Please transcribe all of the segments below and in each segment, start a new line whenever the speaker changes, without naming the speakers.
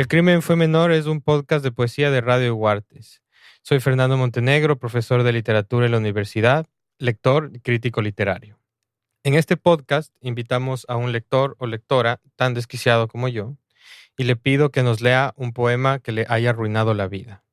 El crimen fue menor es un podcast de poesía de Radio Huartes. Soy Fernando Montenegro, profesor de literatura en la universidad, lector y crítico literario. En este podcast invitamos a un lector o lectora tan desquiciado como yo y le pido que nos lea un poema que le haya arruinado la vida.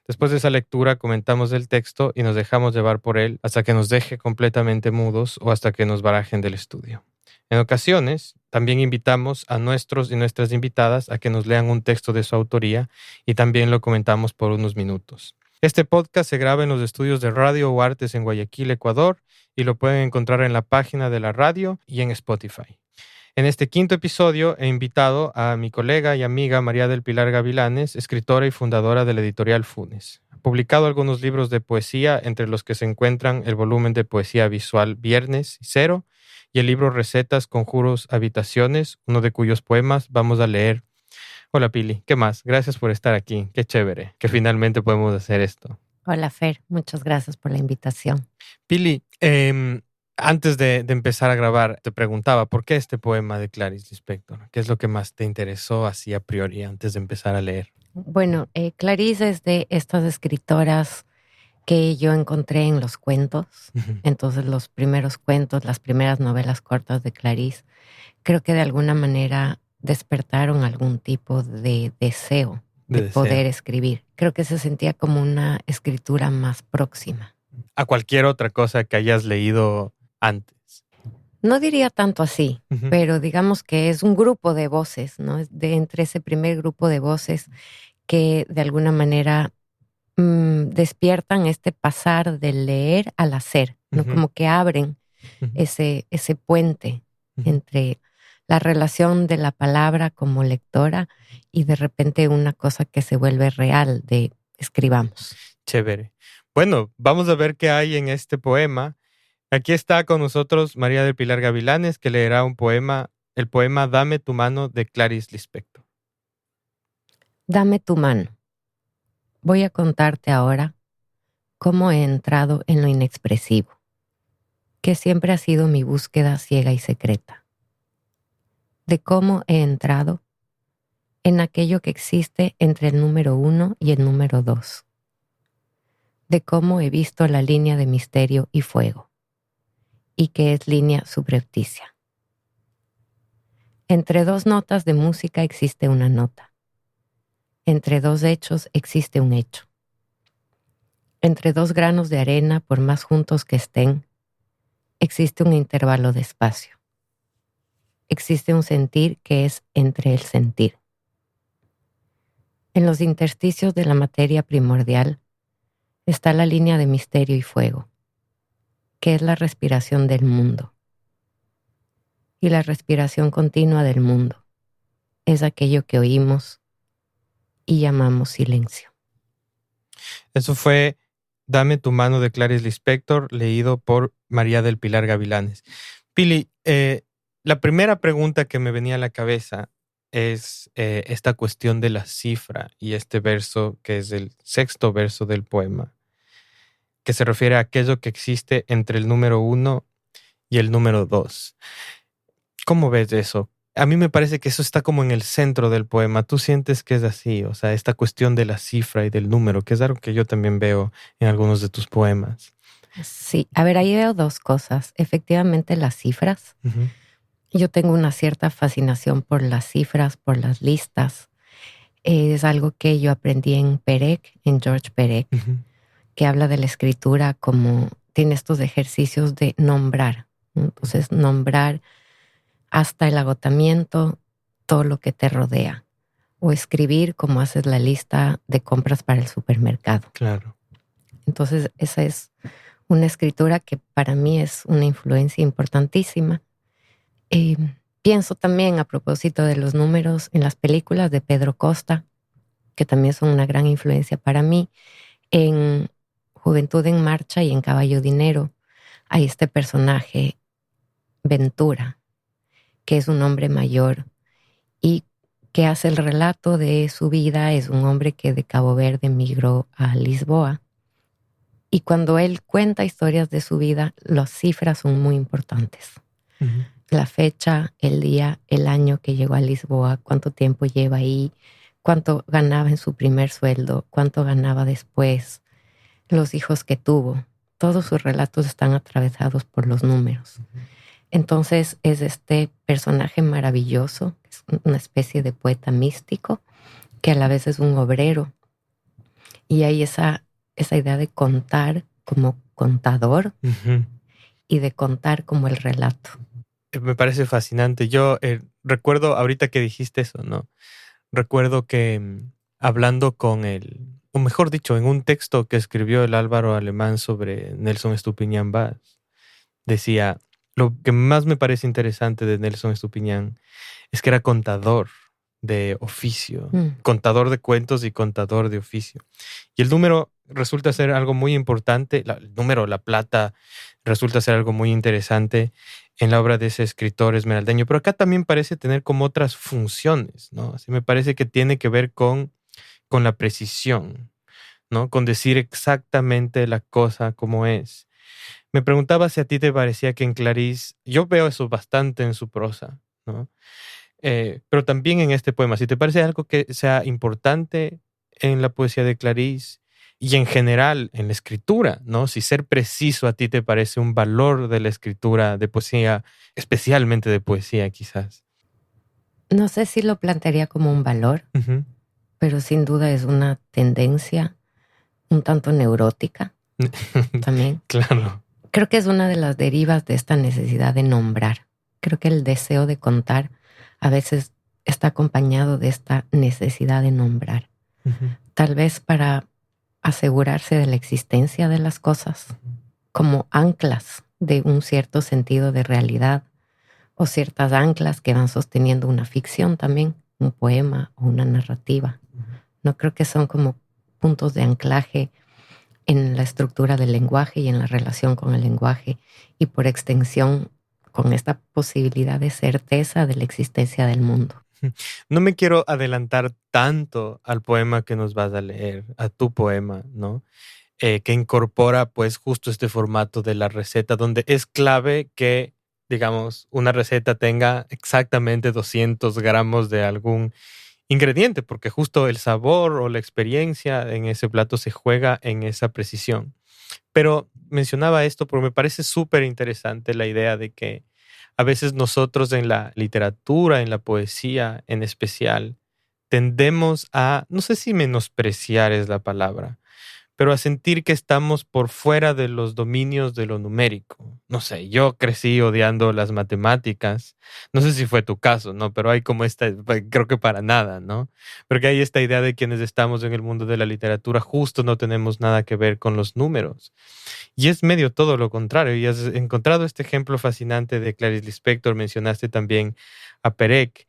Después de esa lectura comentamos el texto y nos dejamos llevar por él hasta que nos deje completamente mudos o hasta que nos barajen del estudio. En ocasiones, también invitamos a nuestros y nuestras invitadas a que nos lean un texto de su autoría y también lo comentamos por unos minutos. Este podcast se graba en los estudios de Radio Huartes en Guayaquil, Ecuador, y lo pueden encontrar en la página de la radio y en Spotify. En este quinto episodio he invitado a mi colega y amiga María del Pilar Gavilanes, escritora y fundadora de la editorial Funes. Ha publicado algunos libros de poesía, entre los que se encuentran el volumen de poesía visual Viernes y Cero y el libro Recetas, Conjuros, Habitaciones, uno de cuyos poemas vamos a leer. Hola Pili, ¿qué más? Gracias por estar aquí, qué chévere que finalmente podemos hacer esto.
Hola Fer, muchas gracias por la invitación.
Pili, antes de empezar a grabar, te preguntaba, ¿por qué este poema de Clarice Lispector? ¿Qué es lo que más te interesó así a priori antes de empezar a leer?
Bueno, Clarice es de estas escritoras que yo encontré en los cuentos. Entonces los primeros cuentos, las primeras novelas cortas de Clarice, creo que de alguna manera despertaron algún tipo de deseo de poder escribir. Creo que se sentía como una escritura más próxima
a cualquier otra cosa que hayas leído antes.
No diría tanto así, pero digamos que es un grupo de voces, ¿no? Entre ese primer grupo de voces que de alguna manera despiertan este pasar del leer al hacer, ¿no? Como que abren ese puente entre la relación de la palabra como lectora y de repente una cosa que se vuelve real de escribamos.
Chévere. Bueno, vamos a ver qué hay en este poema. Aquí está con nosotros María del Pilar Gavilanes, que leerá un poema, el poema Dame tu mano de Clarice Lispector.
Dame tu mano. Voy a contarte ahora cómo he entrado en lo inexpresivo, que siempre ha sido mi búsqueda ciega y secreta. De cómo he entrado en aquello que existe entre el número 1 y el número 2. De cómo he visto la línea de misterio y fuego, y que es línea subrepticia. Entre dos notas de música existe una nota. Entre dos hechos existe un hecho. Entre dos granos de arena, por más juntos que estén, existe un intervalo de espacio. Existe un sentir que es entre el sentir. En los intersticios de la materia primordial está la línea de misterio y fuego, que es la respiración del mundo. Y la respiración continua del mundo es aquello que oímos y llamamos silencio.
Eso fue Dame tu mano de Clarice Lispector, leído por María del Pilar Gavilanes. Pili, la primera pregunta que me venía a la cabeza es esta cuestión de la cifra y este verso que es el sexto verso del poema, que se refiere a aquello que existe entre el número 1 y el número 2. ¿Cómo ves eso? A mí me parece que eso está como en el centro del poema. ¿Tú sientes que es así? O sea, esta cuestión de la cifra y del número, que es algo que yo también veo en algunos de tus poemas.
Sí, a ver, ahí veo dos cosas. Efectivamente, las cifras. Yo tengo una cierta fascinación por las cifras, por las listas. Es algo que yo aprendí en Perec, en George Perec, que habla de la escritura como tiene estos ejercicios de nombrar, ¿no? Entonces, nombrar hasta el agotamiento todo lo que te rodea. O escribir como haces la lista de compras para el supermercado.
Claro.
Entonces, esa es una escritura que para mí es una influencia importantísima. Pienso también, a propósito de los números, en las películas de Pedro Costa, que también son una gran influencia para mí. En Juventud en Marcha y en Caballo Dinero hay este personaje, Ventura, que es un hombre mayor y que hace el relato de su vida. Es un hombre que de Cabo Verde migró a Lisboa. Y cuando él cuenta historias de su vida, las cifras son muy importantes. La fecha, el día, el año que llegó a Lisboa, cuánto tiempo lleva ahí, cuánto ganaba en su primer sueldo, cuánto ganaba después, los hijos que tuvo. Todos sus relatos están atravesados por los números. Entonces es este personaje maravilloso, es una especie de poeta místico, que a la vez es un obrero. Y hay esa idea de contar como contador y de contar como el relato.
Me parece fascinante. Yo recuerdo ahorita que dijiste eso, ¿no? Recuerdo que hablando con o mejor dicho, en un texto que escribió el Álvaro Alemán sobre Nelson Estupiñán Bass, decía, lo que más me parece interesante de Nelson Estupiñán es que era contador de oficio, contador de cuentos y contador de oficio. Y el número resulta ser algo muy importante, el número, la plata, resulta ser algo muy interesante en la obra de ese escritor esmeraldeño. Pero acá también parece tener como otras funciones, ¿no? Así me parece que tiene que ver con la precisión, ¿no? Con decir exactamente la cosa como es. Me preguntaba si a ti te parecía que en Clarís, yo veo eso bastante en su prosa, ¿no? Pero también en este poema, si te parece algo que sea importante en la poesía de Clarís y en general en la escritura, ¿no? Si ser preciso a ti te parece un valor de la escritura de poesía, especialmente de poesía quizás.
No sé si lo plantearía como un valor, pero sin duda es una tendencia un tanto neurótica también.
Claro.
Creo que es una de las derivas de esta necesidad de nombrar. Creo que el deseo de contar a veces está acompañado de esta necesidad de nombrar. Tal vez para asegurarse de la existencia de las cosas como anclas de un cierto sentido de realidad o ciertas anclas que van sosteniendo una ficción también, un poema o una narrativa. No creo que son como puntos de anclaje en la estructura del lenguaje y en la relación con el lenguaje y por extensión con esta posibilidad de certeza de la existencia del mundo.
No me quiero adelantar tanto al poema que nos vas a leer, a tu poema, ¿no? Que incorpora pues justo este formato de la receta, donde es clave que, digamos, una receta tenga exactamente 200 gramos de algún ingrediente, porque justo el sabor o la experiencia en ese plato se juega en esa precisión. Pero mencionaba esto porque me parece súper interesante la idea de que a veces nosotros en la literatura, en la poesía en especial, tendemos a, no sé si menospreciar es la palabra, pero a sentir que estamos por fuera de los dominios de lo numérico. No sé, yo crecí odiando las matemáticas. No sé si fue tu caso, ¿no? Pero hay como creo que para nada, ¿no? Porque hay esta idea de quienes estamos en el mundo de la literatura, justo no tenemos nada que ver con los números. Y es medio todo lo contrario. Y has encontrado este ejemplo fascinante de Clarice Lispector, mencionaste también a Perec.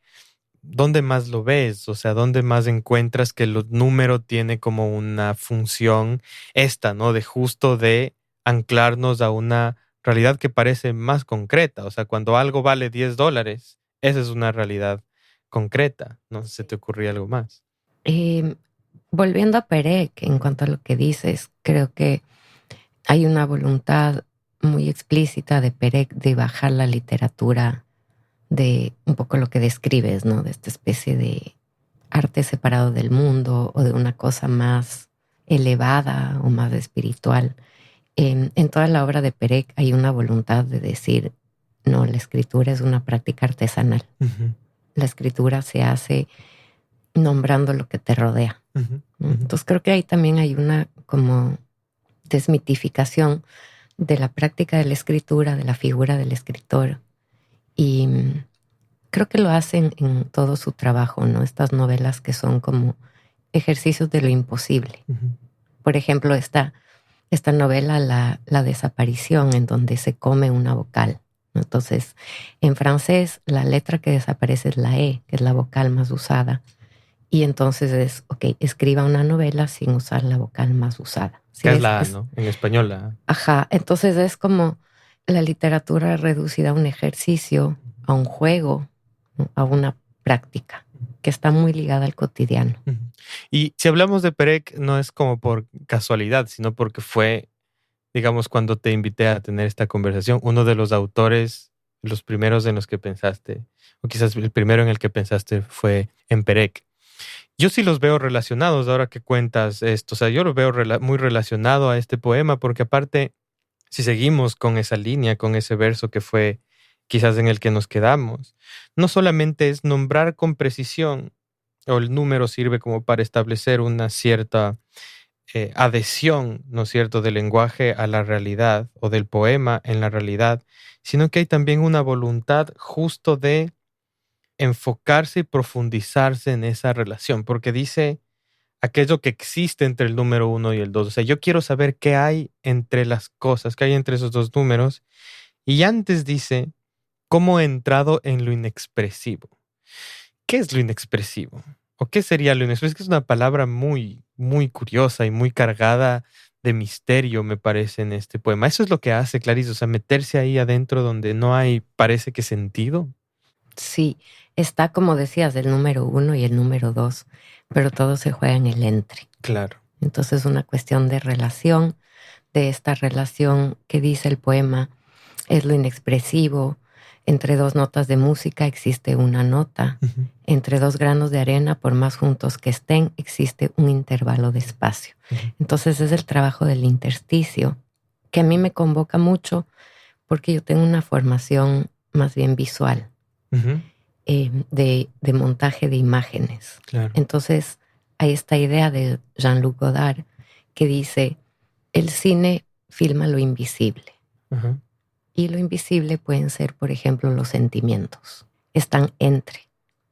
¿Dónde más lo ves? O sea, ¿dónde más encuentras que el número tiene como una función esta, ¿no? De justo de anclarnos a una realidad que parece más concreta. O sea, cuando algo vale $10, esa es una realidad concreta. No sé si te ocurría algo más.
Volviendo a Perec, en cuanto a lo que dices, creo que hay una voluntad muy explícita de Perec de bajar la literatura de un poco lo que describes, ¿no? De esta especie de arte separado del mundo o de una cosa más elevada o más espiritual. En toda la obra de Perec hay una voluntad de decir, no, la escritura es una práctica artesanal. La escritura se hace nombrando lo que te rodea. Entonces creo que ahí también hay una como desmitificación de la práctica de la escritura, de la figura del escritor. Y creo que lo hacen en todo su trabajo, ¿no? Estas novelas que son como ejercicios de lo imposible. Por ejemplo, esta novela, la desaparición, en donde se come una vocal, ¿no? Entonces, en francés, la letra que desaparece es la E, que es la vocal más usada. Y entonces es, escriba una novela sin usar la vocal más usada.
¿Sí? Que es la A, ¿no? En español la A.
Ajá, entonces es como la literatura reducida a un ejercicio, a un juego, ¿no? A una práctica que está muy ligada al cotidiano.
Y si hablamos de Perec, no es como por casualidad, sino porque fue, digamos, cuando te invité a tener esta conversación, uno de los autores, los primeros en los que pensaste, o quizás el primero en el que pensaste fue en Perec. Yo sí los veo relacionados ahora que cuentas esto. O sea, yo lo veo muy relacionado a este poema porque aparte, si seguimos con esa línea, con ese verso que fue quizás en el que nos quedamos, no solamente es nombrar con precisión, o el número sirve como para establecer una cierta adhesión, ¿no es cierto?, del lenguaje a la realidad o del poema en la realidad, sino que hay también una voluntad justo de enfocarse y profundizarse en esa relación, porque dice aquello que existe entre el número uno y el dos. O sea, yo quiero saber qué hay entre las cosas, qué hay entre esos dos números. Y antes dice, cómo he entrado en lo inexpresivo. ¿Qué es lo inexpresivo? ¿O qué sería lo inexpresivo? Es que es una palabra muy, muy curiosa y muy cargada de misterio, me parece, en este poema. Eso es lo que hace Clarice, o sea, meterse ahí adentro donde no hay, parece que sentido.
Sí, está como decías, el número 1 y el número 2, pero todo se juega en el entre.
Claro.
Entonces es una cuestión de relación, de esta relación que dice el poema, es lo inexpresivo. Entre dos notas de música existe una nota.
Ujú.
Entre dos granos de arena, por más juntos que estén, existe un intervalo de espacio.
Ujú.
Entonces es el trabajo del intersticio, que a mí me convoca mucho porque yo tengo una formación más bien visual,
Ujú.
de montaje de imágenes.
Claro.
Entonces hay esta idea de Jean-Luc Godard que dice, el cine filma lo invisible.
Ajá.
Y lo invisible pueden ser, por ejemplo, los sentimientos. Están entre,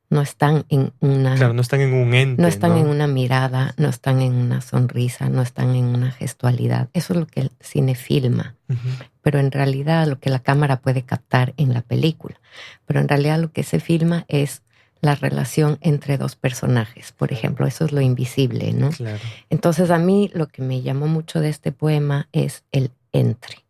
no están en una...
Claro, no están en un ente,
no están en
¿no?
una mirada, no están en una sonrisa, no están en una gestualidad. Eso es lo que el cine filma.
Ujú.
Pero en realidad lo que la cámara puede captar en la película. Pero en realidad lo que se filma es la relación entre dos personajes. Por ejemplo, eso es lo invisible, ¿no?
Claro.
Entonces a mí lo que me llamó mucho de este poema es el entre.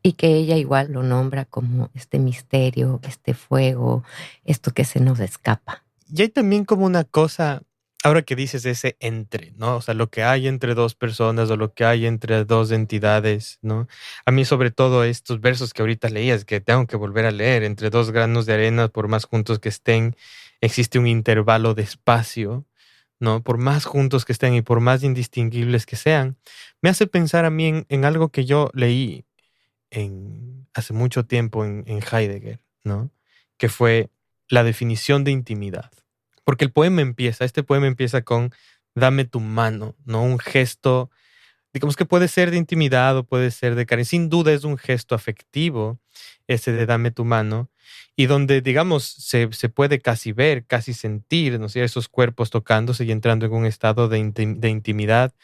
Y que ella igual lo nombra como este misterio, este fuego, esto que se nos escapa.
Y hay también como una cosa, ahora que dices ese entre, ¿no? O sea, lo que hay entre dos personas o lo que hay entre dos entidades, ¿no? A mí sobre todo estos versos que ahorita leías, que tengo que volver a leer, entre dos granos de arena, por más juntos que estén, existe un intervalo de espacio, ¿no? Por más juntos que estén y por más indistinguibles que sean, me hace pensar a mí en algo que yo leí hace mucho tiempo en Heidegger, ¿no? Que fue la definición de intimidad. Porque este poema empieza con dame tu mano, ¿no? Un gesto, digamos que puede ser de intimidad o puede ser de cariño. Sin duda es un gesto afectivo, ese de dame tu mano, y donde, digamos, se puede casi ver, casi sentir, ¿no? Esos cuerpos tocándose y entrando en un estado de intimidad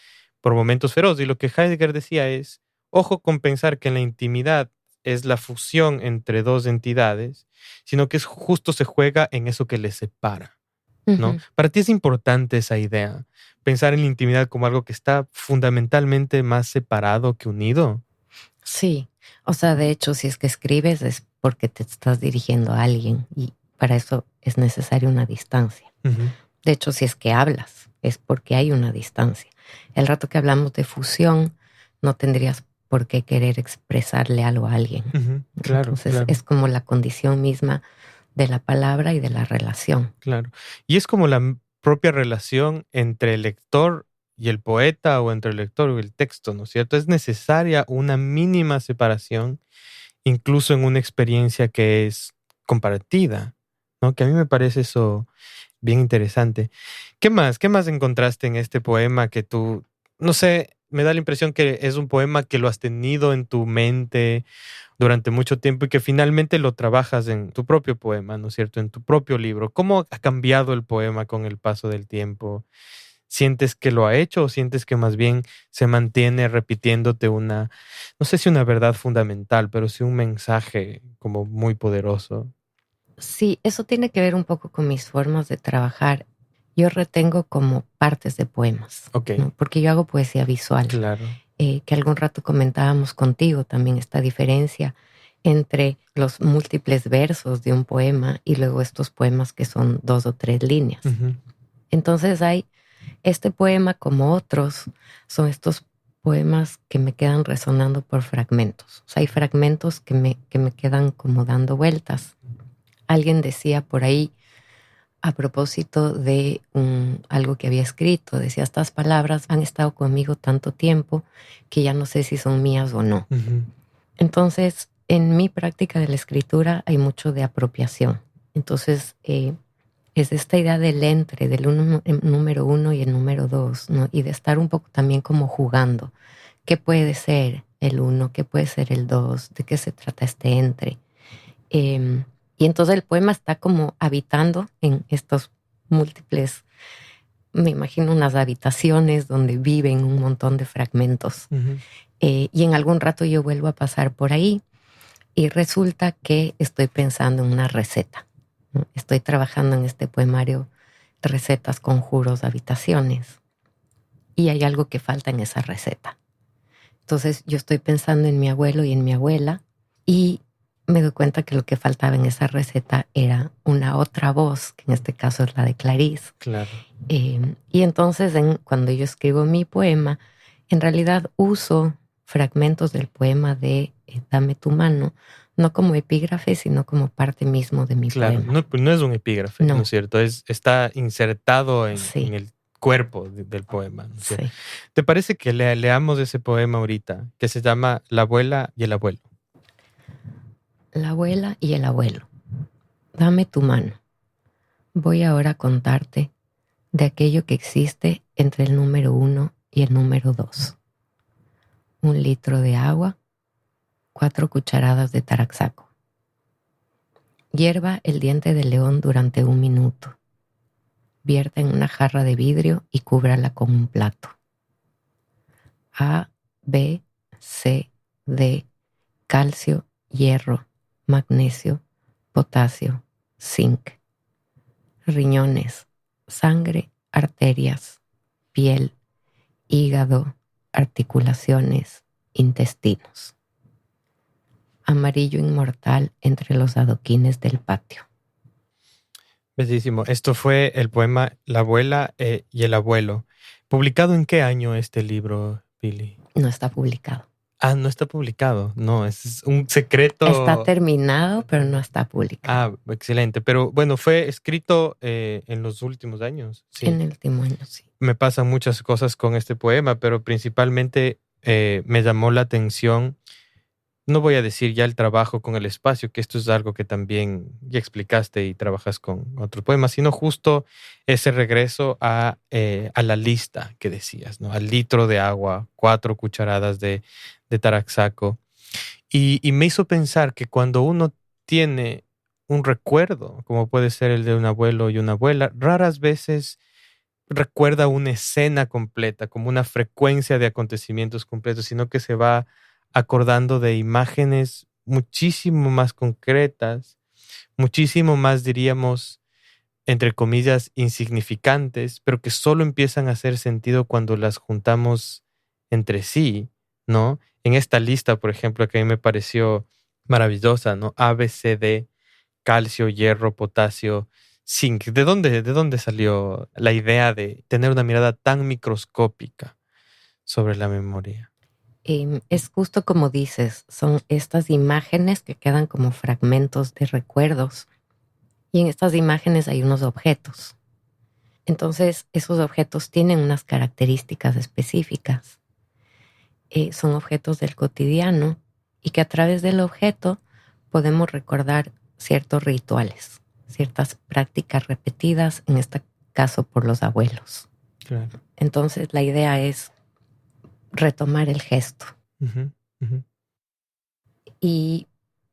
por momentos feroz. Y lo que Heidegger decía es, ojo con pensar que en la intimidad es la fusión entre dos entidades, sino que justo se juega en eso que les separa, ¿no?
Uh-huh.
Para ti es importante esa idea, pensar en la intimidad como algo que está fundamentalmente más separado que unido.
Sí, o sea, de hecho, si es que escribes es porque te estás dirigiendo a alguien y para eso es necesaria una distancia.
Ujú.
De hecho, si es que hablas es porque hay una distancia. El rato que hablamos de fusión, no tendrías por qué querer expresarle algo a alguien.
Ujú. Claro,
Entonces,
claro,
es como la condición misma de la palabra y de la relación.
claro. Y es como la propia relación entre el lector y el poeta o entre el lector y el texto, ¿no es cierto? Es necesaria una mínima separación, incluso en una experiencia que es compartida, ¿no? Que a mí me parece eso bien interesante. ¿Qué más? ¿Qué más encontraste en este poema que tú, no sé, me da la impresión que es un poema que lo has tenido en tu mente durante mucho tiempo y que finalmente lo trabajas en tu propio poema, ¿no es cierto? En tu propio libro. ¿Cómo ha cambiado el poema con el paso del tiempo? ¿Sientes que lo ha hecho o sientes que más bien se mantiene repitiéndote una, no sé si una verdad fundamental, pero sí un mensaje como muy poderoso?
Sí, eso tiene que ver un poco con mis formas de trabajar. Yo retengo como partes de poemas,
Ok,
¿no? Porque yo hago poesía visual,
claro.
que algún rato comentábamos contigo también esta diferencia entre los múltiples versos de un poema y luego estos poemas que son 2 o 3 líneas.
Ujú.
Entonces hay este poema como otros, son estos poemas que me quedan resonando por fragmentos. O sea, hay fragmentos que me quedan como dando vueltas. Alguien decía por ahí, a propósito de algo que había escrito. Decía, estas palabras han estado conmigo tanto tiempo que ya no sé si son mías o no.
Ujú.
Entonces, en mi práctica de la escritura hay mucho de apropiación. Entonces, es esta idea del entre, del el número 1 y el número 2, ¿no? Y de estar un poco también como jugando. ¿Qué puede ser el 1? ¿Qué puede ser el 2? ¿De qué se trata este entre? Y entonces el poema está como habitando en estos múltiples, me imagino unas habitaciones donde viven un montón de fragmentos.
Ujú.
Y en algún rato yo vuelvo a pasar por ahí y resulta que estoy pensando en una receta, ¿no? Estoy trabajando en este poemario de recetas, conjuros, habitaciones. Y hay algo que falta en esa receta. Entonces yo estoy pensando en mi abuelo y en mi abuela y me doy cuenta que lo que faltaba en esa receta era una otra voz, que en este caso es la de Clarice.
Claro.
Y entonces cuando yo escribo mi poema, en realidad uso fragmentos del poema de Dame tu mano, no como epígrafe, sino como parte mismo de mi
Claro,
poema.
no, pues no es un epígrafe, ¿no
No,
es cierto? Está insertado en
sí,
el cuerpo del poema, ¿no es cierto?
sí.
¿Te parece que leamos ese poema ahorita, que se llama La abuela y el abuelo?
La abuela y el abuelo. Dame tu mano. Voy ahora a contarte de aquello que existe entre el número 1 y el número 2. 1 litro de agua, 4 cucharadas de taraxaco. Hierva el diente de león durante 1 minuto. Vierta en una jarra de vidrio y cúbrala con un plato. A, B, C, D, calcio, hierro, magnesio, potasio, zinc. Riñones, sangre, arterias, piel, hígado, articulaciones, intestinos. Amarillo inmortal entre los adoquines del patio.
Bellísimo. Esto fue el poema La abuela y el abuelo. ¿Publicado en qué año este libro, Pili?
No está publicado.
Ah, no está publicado. No, es un
Está
secreto.
terminado, pero no está publicado.
Ah, excelente. Pero bueno, fue escrito en los últimos años. Sí.
En el último año, sí.
Me pasan muchas cosas con este poema, pero principalmente me llamó la atención. No voy a decir ya el trabajo con el espacio, que esto es algo que también ya explicaste y trabajas con otros poemas, sino justo ese regreso a la lista que decías, ¿no? Al litro de agua, 4 cucharadas de taraxaco. Y me hizo pensar que cuando uno tiene un recuerdo, como puede ser el de un abuelo y una abuela, raras veces recuerda una escena completa, como una frecuencia de acontecimientos completos, sino que se va acordando de imágenes muchísimo más concretas, muchísimo más, diríamos, entre comillas, insignificantes, pero que solo empiezan a hacer sentido cuando las juntamos entre sí, ¿no? En esta lista, por ejemplo, que a mí me pareció maravillosa, ¿no? A, B, C, D, calcio, hierro, potasio, zinc. ¿De dónde salió la idea de tener una mirada tan microscópica sobre la memoria?
Es justo como dices, son estas imágenes que quedan como fragmentos de recuerdos. Y en estas imágenes hay unos objetos. Entonces, esos objetos tienen unas características específicas. Son objetos del cotidiano y que a través del objeto podemos recordar ciertos rituales, ciertas prácticas repetidas, en este caso por los abuelos.
Claro.
Entonces, la idea es retomar el gesto.
Ujú, ujú.
Y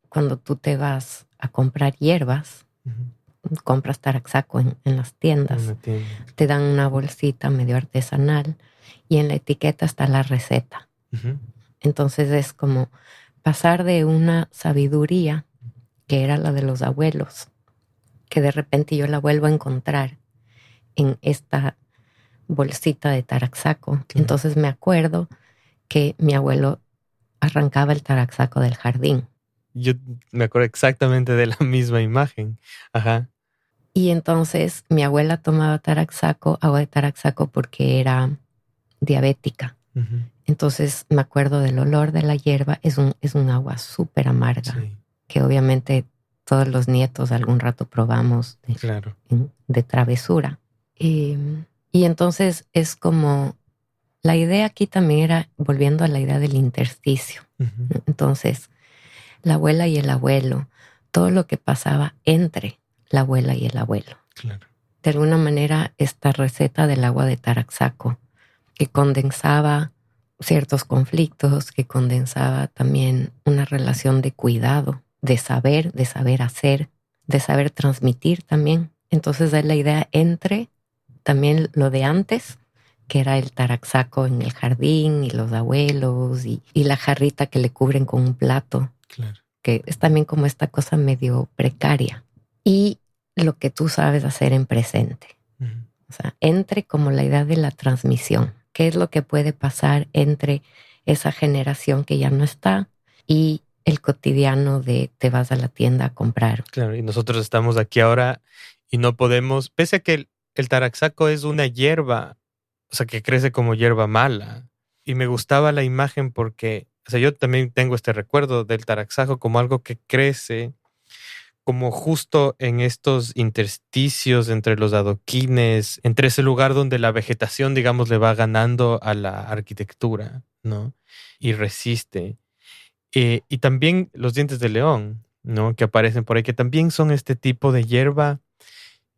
cuando tú te vas a comprar hierbas,
Ujú.
compras taraxaco en las tiendas,
Una tienda.
te dan una bolsita medio artesanal y en la etiqueta está la receta.
Ujú.
Entonces es como pasar de una sabiduría que era la de los abuelos, que de repente yo la vuelvo a encontrar en esta bolsita de taraxaco.
Claro.
Entonces me acuerdo que mi abuelo arrancaba el taraxaco del jardín.
Yo me acuerdo exactamente de la misma imagen. Ajá.
Y entonces mi abuela tomaba taraxaco, agua de taraxaco, porque era diabética.
Ujú.
Entonces me acuerdo del olor de la hierba. Es un agua súper amarga,
Sí.
que obviamente todos los nietos algún rato probamos
Claro.
de travesura. Y entonces es como, la idea aquí también era, volviendo a la idea del intersticio.
Uh-huh.
Entonces, la abuela y el abuelo, todo lo que pasaba entre la abuela y el abuelo.
Claro.
De alguna manera, esta receta del agua de Taraxaco, que condensaba ciertos conflictos, que condensaba también una relación de cuidado, de saber hacer, de saber transmitir también. Entonces es la idea entre también lo de antes, que era el Taraxaco en el jardín y los abuelos y la jarrita que le cubren con un plato.
Claro.
Que es también como esta cosa medio precaria. Y lo que tú sabes hacer en presente.
Uh-huh.
O sea, entre como la idea de la transmisión. ¿Qué es lo que puede pasar entre esa generación que ya no está y el cotidiano de te vas a la tienda a comprar?
Claro, y nosotros estamos aquí ahora y no podemos, pese a que el taraxaco es una hierba, o sea, que crece como hierba mala. Y me gustaba la imagen porque, o sea, yo también tengo este recuerdo del taraxaco como algo que crece como justo en estos intersticios entre los adoquines, entre ese lugar donde la vegetación, digamos, le va ganando a la arquitectura, ¿no? Y resiste. Y también los dientes de león, ¿no? Que aparecen por ahí, que también son este tipo de hierba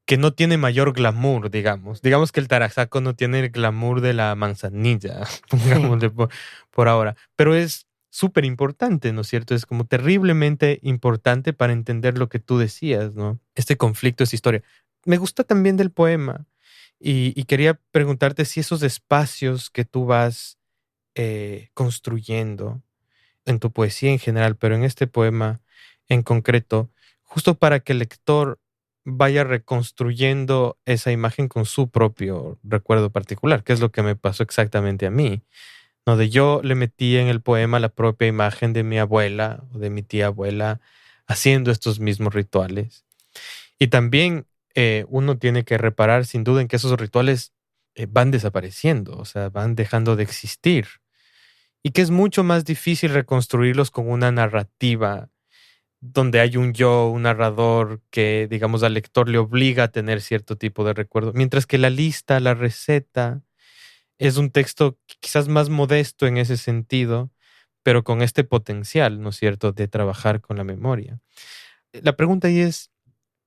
que no tiene mayor glamour, digamos. Digamos que el taraxaco no tiene el glamour de la manzanilla, pongámosle por ahora. Pero es súper importante, ¿no es cierto? Es como terriblemente importante para entender lo que tú decías, ¿no? Este conflicto, esta historia. Me gusta también del poema y quería preguntarte si esos espacios que tú vas construyendo en tu poesía en general, pero en este poema en concreto, justo para que el lector vaya reconstruyendo esa imagen con su propio recuerdo particular, que es lo que me pasó exactamente a mí. No, de yo le metí en el poema la propia imagen de mi abuela o de mi tía abuela haciendo estos mismos rituales. Y también uno tiene que reparar sin duda en que esos rituales van desapareciendo, o sea, van dejando de existir. Y que es mucho más difícil reconstruirlos con una narrativa donde hay un yo, un narrador que, digamos, al lector le obliga a tener cierto tipo de recuerdo. Mientras que la lista, la receta, es un texto quizás más modesto en ese sentido, pero con este potencial, ¿no es cierto?, de trabajar con la memoria. La pregunta ahí es,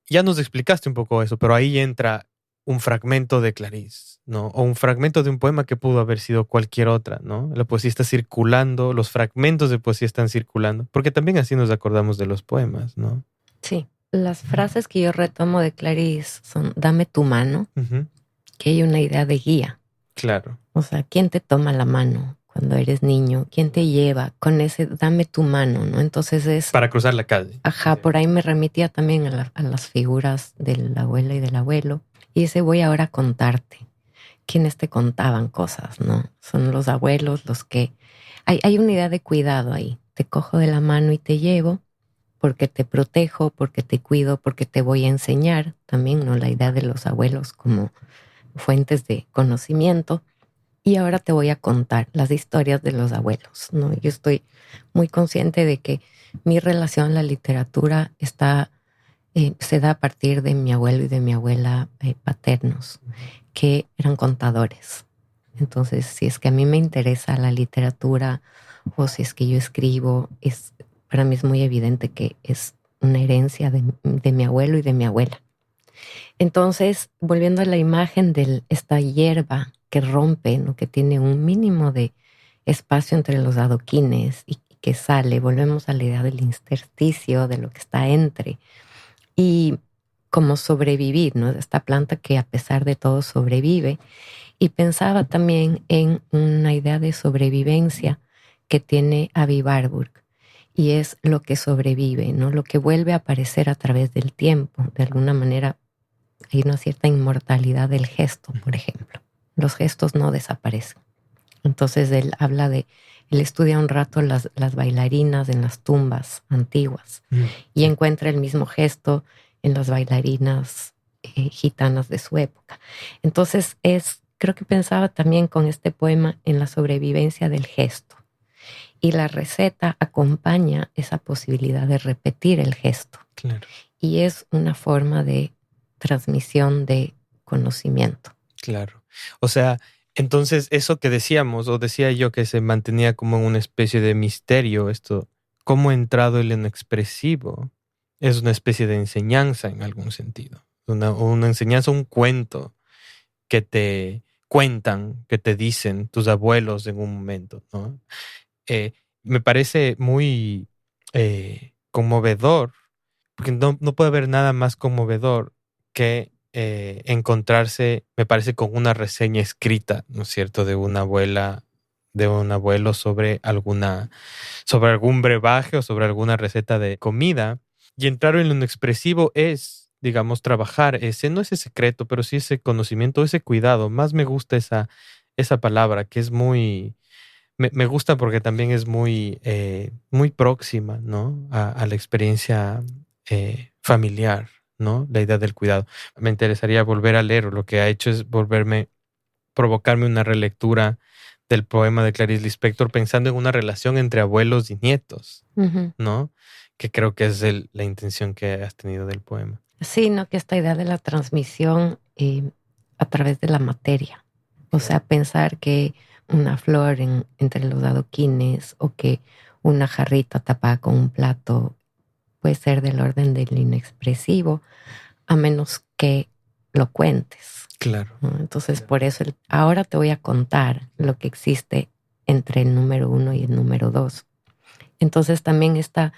ya nos explicaste un poco eso, pero ahí entra un fragmento de Clarice, ¿no? O un fragmento de un poema que pudo haber sido cualquier otra, ¿no? La poesía está circulando, los fragmentos de poesía están circulando, porque también así nos acordamos de los poemas, ¿no?
Sí. Las frases que yo retomo de Clarice son dame tu mano,
Uh-huh.
que hay una idea de guía.
Claro.
O sea, ¿quién te toma la mano cuando eres niño? ¿Quién te lleva con ese dame tu mano, no? Entonces es...
Para cruzar la calle.
Ajá, por ahí me remitía también a las figuras de la abuela y del abuelo. Y dice, voy ahora a contarte. ¿Quiénes te contaban cosas, no? Son los abuelos los que... Hay una idea de cuidado ahí. Te cojo de la mano y te llevo porque te protejo, porque te cuido, porque te voy a enseñar. También, ¿no? La idea de los abuelos como fuentes de conocimiento. Y ahora te voy a contar las historias de los abuelos, ¿no? Yo estoy muy consciente de que mi relación a la literatura se da a partir de mi abuelo y de mi abuela paternos, que eran contadores. Entonces, si es que a mí me interesa la literatura o si es que yo escribo, para mí es muy evidente que es una herencia de mi abuelo y de mi abuela. Entonces, volviendo a la imagen de esta hierba que rompe, ¿no? Que tiene un mínimo de espacio entre los adoquines y que sale, volvemos a la idea del intersticio, de lo que está entre. Y como sobrevivir, ¿no? Esta planta que a pesar de todo sobrevive. Y pensaba también en una idea de sobrevivencia que tiene Avi Warburg. Y es lo que sobrevive, ¿no? Lo que vuelve a aparecer a través del tiempo. De alguna manera hay una cierta inmortalidad del gesto, por ejemplo. Los gestos no desaparecen. Entonces él estudia un rato las bailarinas en las tumbas antiguas y encuentra el mismo gesto en las bailarinas gitanas de su época. Entonces creo que pensaba también con este poema en la sobrevivencia del gesto Y la receta acompaña esa posibilidad de repetir el gesto.
Claro.
Y es una forma de transmisión de conocimiento.
Claro. O sea, entonces eso que decíamos, o decía yo que se mantenía como en una especie de misterio, esto, cómo ha entrado el inexpresivo, es una especie de enseñanza en algún sentido. Una enseñanza, un cuento que te cuentan, que te dicen tus abuelos en un momento, ¿no? Me parece muy conmovedor, porque no puede haber nada más conmovedor que encontrarse, me parece, con una reseña escrita, ¿no es cierto?, de una abuela, de un abuelo sobre algún brebaje o sobre alguna receta de comida. Y entrar en lo inexpresivo es, digamos, trabajar no ese secreto, pero sí ese conocimiento, ese cuidado. Más me gusta esa palabra, que es muy, me gusta porque también es muy próxima, ¿no? A la experiencia familiar, ¿no? La idea del cuidado. Me interesaría volver a leer, lo que ha hecho es provocarme una relectura del poema de Clarice Lispector pensando en una relación entre abuelos y nietos, ¿no? Que creo que es la intención que has tenido del poema.
Sí, ¿no? Que esta idea de la transmisión a través de la materia. O sea, pensar que una flor entre los adoquines o que una jarrita tapada con un plato puede ser del orden del inexpresivo, a menos que lo cuentes.
Claro.
¿No? Entonces, por eso ahora te voy a contar lo que existe entre el número 1 y el número 2. Entonces también está,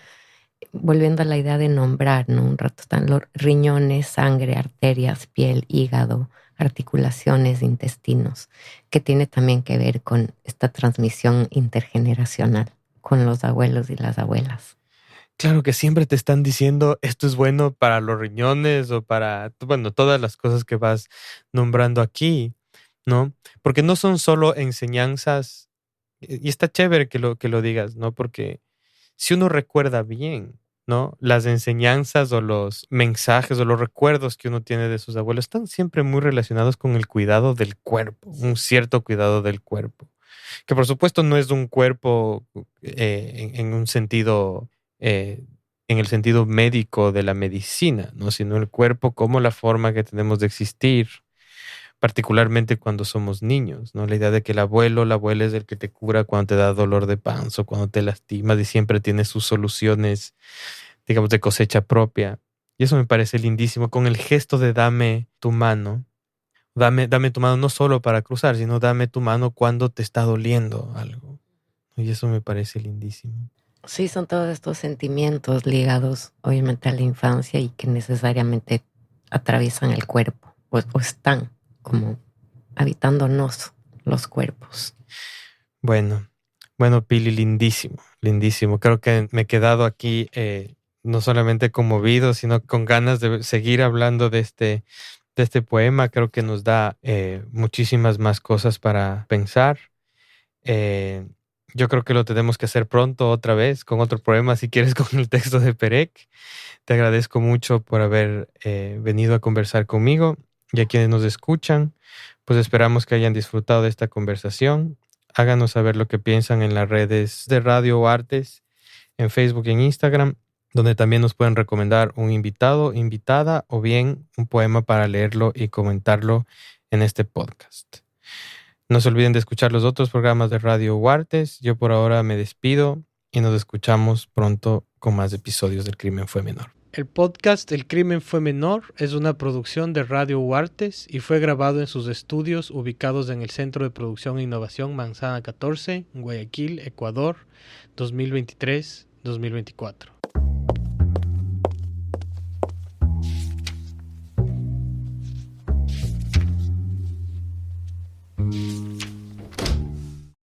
volviendo a la idea de nombrar, ¿no? Un rato están los riñones, sangre, arterias, piel, hígado, articulaciones, intestinos, que tiene también que ver con esta transmisión intergeneracional con los abuelos y las abuelas.
Claro que siempre te están diciendo esto es bueno para los riñones o para, bueno, todas las cosas que vas nombrando aquí, ¿no? Porque no son solo enseñanzas, y está chévere que lo digas, ¿no? Porque si uno recuerda bien, ¿no? Las enseñanzas o los mensajes o los recuerdos que uno tiene de sus abuelos están siempre muy relacionados con el cuidado del cuerpo, un cierto cuidado del cuerpo. Que por supuesto no es un cuerpo en un sentido, en el sentido médico de la medicina, ¿no? Sino el cuerpo como la forma que tenemos de existir, particularmente cuando somos niños, ¿no? La idea de que el abuelo, la abuela es el que te cura cuando te da dolor de panza o cuando te lastimas y siempre tiene sus soluciones, digamos, de cosecha propia. Y eso me parece lindísimo, con el gesto de dame tu mano. Dame tu mano no solo para cruzar, sino dame tu mano cuando te está doliendo algo. Y eso me parece lindísimo.
Sí, son todos estos sentimientos ligados obviamente a la infancia y que necesariamente atraviesan el cuerpo o están como habitándonos los cuerpos.
Bueno, Pili, lindísimo, lindísimo. Creo que me he quedado aquí no solamente conmovido, sino con ganas de seguir hablando de este poema. Creo que nos da muchísimas más cosas para pensar. Yo creo que lo tenemos que hacer pronto otra vez con otro poema, si quieres, con el texto de Perec. Te agradezco mucho por haber venido a conversar conmigo y a quienes nos escuchan, pues esperamos que hayan disfrutado de esta conversación. Háganos saber lo que piensan en las redes de Radio Artes, en Facebook y en Instagram, donde también nos pueden recomendar un invitado, invitada o bien un poema para leerlo y comentarlo en este podcast. No se olviden de escuchar los otros programas de Radio Huartes. Yo por ahora me despido y nos escuchamos pronto con más episodios del Crimen Fue Menor. El podcast El Crimen Fue Menor es una producción de Radio Huartes y fue grabado en sus estudios ubicados en el Centro de Producción e Innovación Manzana 14, Guayaquil, Ecuador, 2023-2024.